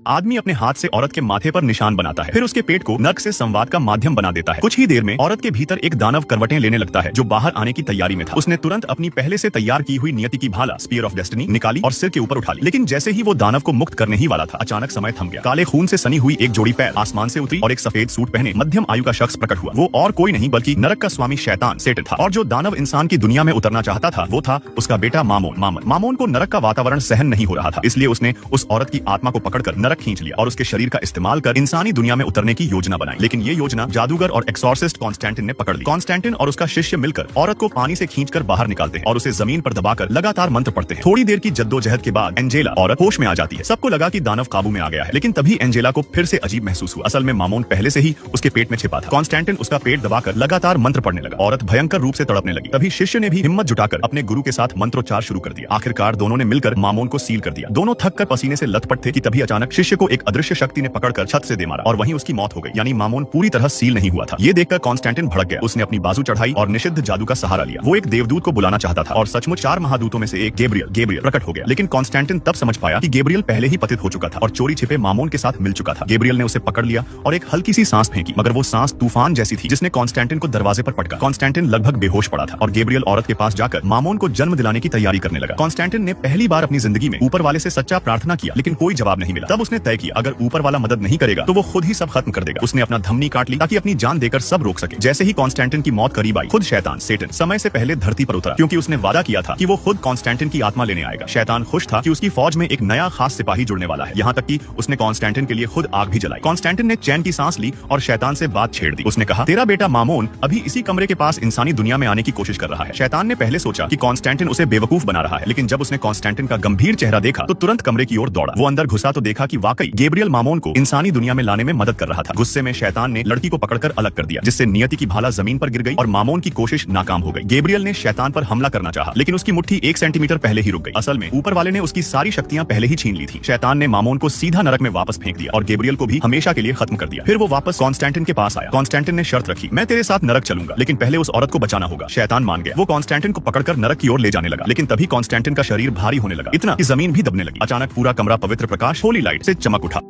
आदमी अपने हाथ से औरत के माथे पर निशान बनाता है, फिर उसके पेट को नर्क से संवाद का माध्यम बना देता है। कुछ ही देर में औरत के भीतर एक दानव करवटें लेने लगता है जो बाहर आने की तैयारी में था। उसने तुरंत अपनी पहले से तैयार की हुई नियति की भाला स्पीयर ऑफ डेस्टिनी निकाली और सिर के ऊपर उठा ली। लेकिन जैसे ही वो दानव को मुक्त करने ही वाला था, अचानक समय थम गया। काले खून से सनी हुई एक जोड़ी पैर आसमान से उतरी और एक सफेद सूट पहने मध्यम आयु का शख्स प्रकट हुआ। वो और कोई नहीं बल्कि नरक का स्वामी शैतान सेटन था, और जो दानव इंसान की दुनिया में उतरना चाहता था वो था उसका बेटा मामोन। मामोन को नरक का वातावरण सहन नहीं हो रहा था, इसलिए उसने उस औरत की आत्मा को पकड़कर नरक खींच लिया और उसके शरीर का इस्तेमाल कर इंसानी दुनिया में उतरने की योजना बनाई। लेकिन ये योजना जादूगर और एक्सॉर्सिस्ट कॉन्स्टेंटिन ने पकड़ ली। कॉन्स्टेंटिन और उसका शिष्य मिलकर औरत को पानी से खींचकर बाहर निकालते हैं और उसे जमीन पर दबाकर लगातार मंत्र पढ़ते हैं। थोड़ी देर की जद्दोजहद के बाद एंजेला औरत होश में आ जाती है। सबको लगा कि दानव काबू में आ गया है, लेकिन तभी एंजेला को फिर से अजीब महसूस हुआ। असल में मामोन पहले से ही उसके पेट में छिपा था। कॉन्स्टेंटिन उसका पेट दबाकर लगातार मंत्र पढ़ने लगा। औरत भयंकर रूप से तड़पने लगी। तभी शिष्य ने भी हिम्मत जुटाकर अपने गुरु के साथ मंत्रोच्चार शुरू कर दिया। आखिरकार दोनों ने मिलकर मामोन को सील कर दिया। दोनों थक कर पसीने से लथपथ थे कि तभी अचानक शिष्य को एक अदृश्य शक्ति ने पकड़कर छत से दे मारा और वहीं उसकी मौत हो गई। यानी मामोन पूरी तरह सील नहीं हुआ था। ये देखकर कॉन्स्टेंटिन भड़क गया। उसने अपनी बाजू चढ़ाई और निषिद्ध जादू का सहारा लिया। वो एक देवदूत को बुलाना चाहता था और सचमुच 4 महादूतों में से एक गैब्रियल प्रकट हो गया। लेकिन कॉन्स्टेंटिन तब समझ पाया कि गैब्रियल पहले ही पतित हो चुका था और चोरी छिपे मामोन के साथ मिल चुका था। गैब्रियल ने उसे पकड़ लिया और एक हल्की सी सांस फेंकी, मगर वो सांस तूफान जैसी थी जिसने कॉन्स्टेंटिन को दरवाजे पर पटका। कॉन्स्टेंटिन लगभग बेहोश पड़ा था और गैब्रियल औरत के पास जाकर मामोन को जन्म दिलाने की तैयारी करने लगा। कॉन्स्टेंटिन ने पहली बार अपनी जिंदगी में ऊपर वाले से सच्चा प्रार्थना किया, लेकिन कोई जवाब नहीं मिला। तब उसने तय किया अगर ऊपर वाला मदद नहीं करेगा तो वो खुद ही सब खत्म कर देगा। उसने अपना धमनी काट ली ताकि अपनी जान देकर सब रोक सके। जैसे ही कॉन्स्टेंटिन की मौत करीब आई, खुद शैतान सेटन समय से पहले धरती पर उतरा, क्योंकि उसने वादा किया था कि वो खुद कॉन्स्टेंटिन की आत्मा लेने आएगा। शैतान खुश था कि उसकी फौज में एक नया खास सिपाही जुड़ने वाला है। यहाँ तक कि उसने कॉन्स्टेंटिन के लिए खुद आग भी जलाई। कॉन्स्टेंटिन ने चैन की सांस ली और शैतान से बात छेड़ दी। उसने कहा, तेरा बेटा मामोन अभी इसी कमरे के पास इंसानी दुनिया में आने की कोशिश कर रहा है। शैतान ने पहले सोचा कि कॉन्स्टेंटिन उसे बेवकूफ बना रहा है, लेकिन जब उसने कॉन्स्टेंटिन का गंभीर चेहरा देखा तो तुरंत कमरे की ओर दौड़ा। वो अंदर घुसा तो देखा कि वाकई गैब्रियल मामोन को इंसानी दुनिया में लाने में मदद कर रहा था। गुस्से में शैतान ने लड़की को पकड़कर अलग कर दिया, जिससे नियति की भाला जमीन पर गिर गई और मामोन की कोशिश नाकाम हो गई। गैब्रियल ने शैतान पर हमला करना चाहा, लेकिन उसकी मुट्ठी 1 सेंटीमीटर पहले ही रुक गई। असल में ऊपर वाले ने उसकी सारी शक्तियां पहले ही छीन ली थी। शैतान ने मामोन को सीधा नरक में वापस फेंक दिया और गैब्रियल को भी हमेशा के लिए खत्म कर दिया। फिर वो वापस कॉन्स्टेंटिन के पास आया। कॉन्स्टेंटिन ने शर्त रखी, मैं तेरे साथ नरक चलूंगा, लेकिन पहले उस औरत को बचाना होगा। शैतान मान गया। वो कॉन्स्टेंटिन को पकड़कर नरक की ओर ले जाने लगा, लेकिन तभी कॉन्स्टेंटिन का शरीर भारी होने लगा, इतना कि जमीन भी दबने लगी। अचानक पूरा कमरा पवित्र प्रकाश होली लाइट से चमक उठा।